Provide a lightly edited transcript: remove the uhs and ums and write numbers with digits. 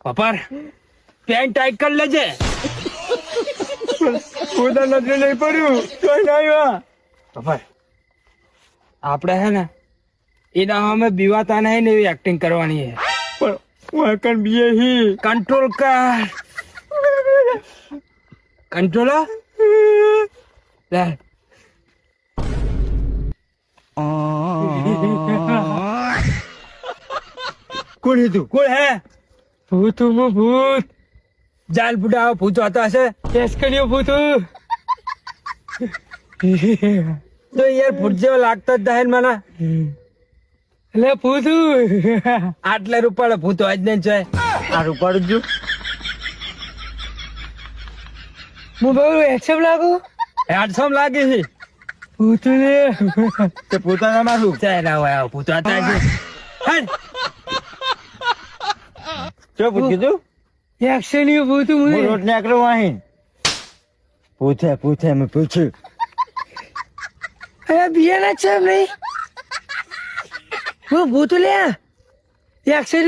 પપાર pant tight કરી લેજે. પોતા નજરે નહીં પડ્યું કોઈ ના આવ્યા. પપાર આપણે હે ને એના અમે બીવાતા નહીં ને એવી એક્ટિંગ કરવાની છે. પણ વાકણ બીએ હી કંટ્રોલ કર. કંટ્રોલ લે. કોણ હતું? કોણ હે? ભૂત ભૂત જાલ બુડા ભૂત હતા હશે કેસકડીઓ ભૂત. તો યાર ભૂત જેવો લાગતો જ થાય ને મને. એટલે ભૂત આટલે રૂપાળે ભૂત હોય જ નહીં છે. આ રૂપાડું જો હું બહુ એક્સેપ લાગુ. હેડસમ લાગે છે. ભૂત ને તે પોતાના મારું ચાલ આવો ભૂત હતા છે. હેડ. ચો ભૂત કીધું એક્શન ભૂત હું રોડ ને આકરો વાહીન પૂછે મેં પૂછ્યું. અરે બિયાના છે નહીં હું ભૂત લે એક્શન